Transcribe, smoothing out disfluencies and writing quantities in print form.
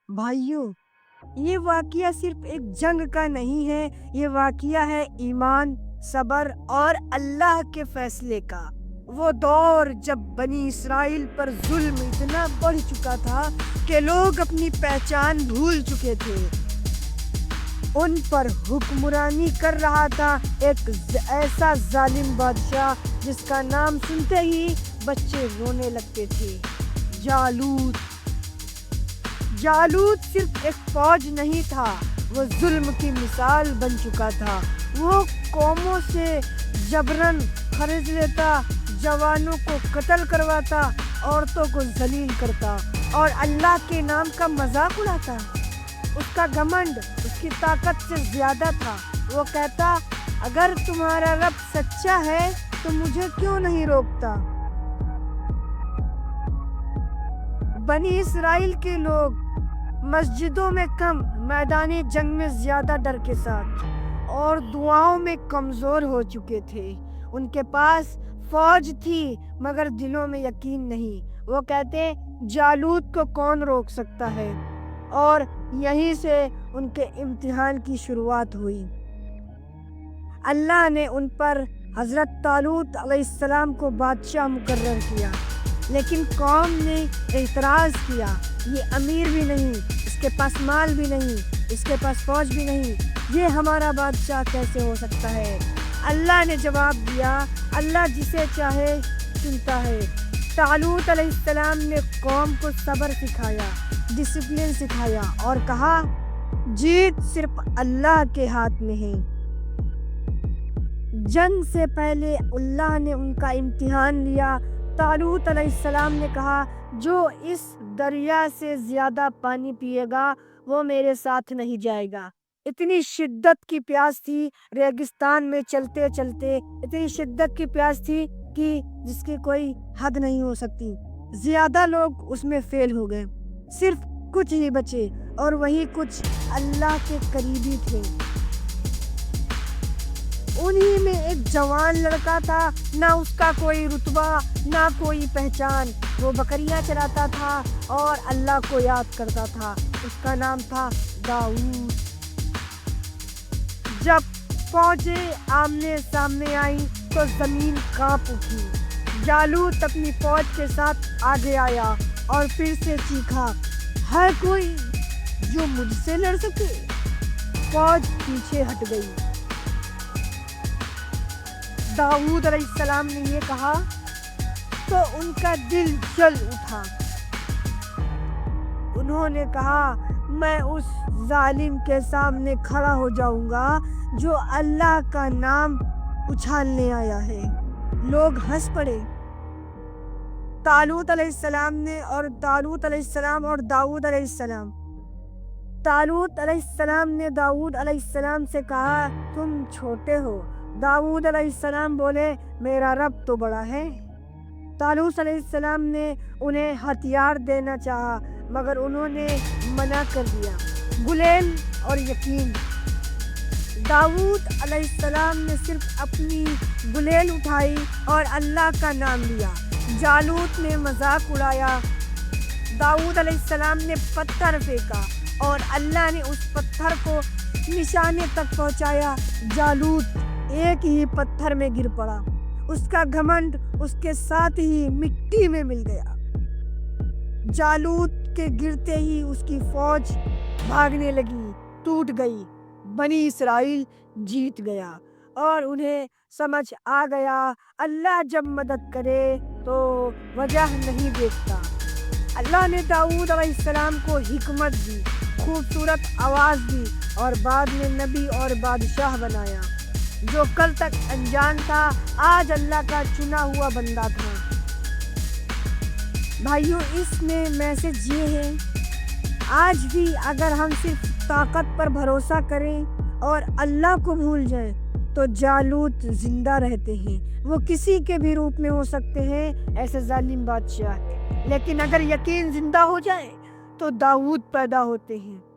بھائیوں، یہ واقعہ صرف ایک جنگ کا نہیں ہے، یہ واقعہ ہے ایمان، صبر اور اللہ کے فیصلے کا۔ وہ دور جب بنی اسرائیل پر ظلم اتنا بڑھ چکا تھا کہ لوگ اپنی پہچان بھول چکے تھے۔ ان پر حکمرانی کر رہا تھا ایک ایسا ظالم بادشاہ جس کا نام سنتے ہی بچے رونے لگتے تھے، جالوت۔ جالوت صرف ایک فوج نہیں تھا، وہ ظلم کی مثال بن چکا تھا۔ وہ قوموں سے جبراً خرید لیتا، جوانوں کو قتل کرواتا، عورتوں کو ذلیل کرتا اور اللہ کے نام کا مذاق اڑاتا۔ اس کا گھمنڈ اس کی طاقت سے زیادہ تھا۔ وہ کہتا، اگر تمہارا رب سچا ہے تو مجھے کیوں نہیں روکتا؟ بنی اسرائیل کے لوگ مسجدوں میں کم، میدان جنگ میں زیادہ ڈر کے ساتھ اور دعاؤں میں کمزور ہو چکے تھے۔ ان کے پاس فوج تھی مگر دلوں میں یقین نہیں۔ وہ کہتے، جالوت کو کون روک سکتا ہے؟ اور یہیں سے ان کے امتحان کی شروعات ہوئی۔ اللہ نے ان پر حضرت طالوت علیہ السلام کو بادشاہ مقرر کیا، لیکن قوم نے اعتراض کیا، یہ امیر بھی نہیں، اس کے پاس مال بھی نہیں، اس کے پاس فوج بھی نہیں، یہ ہمارا بادشاہ کیسے ہو سکتا ہے؟ اللہ نے جواب دیا، اللہ جسے چاہے چنتا ہے۔ طالوت علیہ السلام نے قوم کو صبر سکھایا، ڈسپلن سکھایا اور کہا، جیت صرف اللہ کے ہاتھ میں ہے۔ جنگ سے پہلے اللہ نے ان کا امتحان لیا۔ طالوت علیہ السلام نے کہا، جو اس دریا سے زیادہ پانی پیے گا وہ میرے ساتھ نہیں جائے گا۔ اتنی شدت کی پیاس تھی، ریگستان میں چلتے چلتے اتنی شدت کی پیاس تھی کہ جس کی کوئی حد نہیں ہو سکتی۔ زیادہ لوگ اس میں فیل ہو گئے، صرف کچھ ہی بچے، اور وہی کچھ اللہ کے قریبی تھے۔ انہی میں ایک جوان لڑکا تھا، نہ اس کا کوئی رتبہ نہ کوئی پہچان۔ وہ بکریاں چراتا تھا اور اللہ کو یاد کرتا تھا۔ اس کا نام تھا داؤد۔ جب فوجیں آمنے سامنے آئیں تو زمین کانپ اٹھی۔ جالوت اپنی فوج کے ساتھ آگے آیا اور پھر سے چیخا، ہے کوئی جو مجھ سے لڑ سکے؟ فوج پیچھے ہٹ گئی۔ داؤد علیہ السلام نے یہ کہا تو ان کا دل جل اٹھا۔ انہوں نے کہا، میں اس ظالم کے سامنے کھڑا ہو جاؤں گا جو اللہ کا نام اچھالنے آیا ہے۔ لوگ ہنس پڑے۔ طالوت علیہ السلام اور داؤد علیہ السلام نے داؤد علیہ السلام سے کہا، تم چھوٹے ہو۔ داؤد علیہ السلام بولے، میرا رب تو بڑا ہے۔ طالوت علیہ السلام نے انہیں ہتھیار دینا چاہا مگر انہوں نے منع کر دیا۔ گلیل اور یقین۔ داؤد علیہ السلام نے صرف اپنی گلیل اٹھائی اور اللہ کا نام لیا۔ جالوت نے مذاق اڑایا۔ داؤد علیہ السلام نے پتھر پھینکا اور اللہ نے اس پتھر کو نشانے تک پہنچایا۔ جالوت ایک ہی پتھر میں گر پڑا۔ اس کا گھمنڈ اس کے ساتھ ہی مٹی میں مل گیا۔ جالوت کے گرتے ہی اس کی فوج بھاگنے لگی، ٹوٹ گئی۔ بنی اسرائیل جیت گیا اور انہیں سمجھ آ گیا، اللہ جب مدد کرے تو وجہ نہیں دیکھتا۔ اللہ نے داؤد علیہ السلام کو حکمت دی، خوبصورت آواز دی اور بعد میں نبی اور بادشاہ بنایا۔ جو کل تک انجان تھا آج اللہ کا چنا ہوا بندہ تھا۔ بھائیوں، اس میں میسج یہ ہے، آج بھی اگر ہم صرف طاقت پر بھروسہ کریں اور اللہ کو بھول جائیں تو جالوت زندہ رہتے ہیں۔ وہ کسی کے بھی روپ میں ہو سکتے ہیں، ایسے ظالم بادشاہ، لیکن اگر یقین زندہ ہو جائے تو داؤد پیدا ہوتے ہیں۔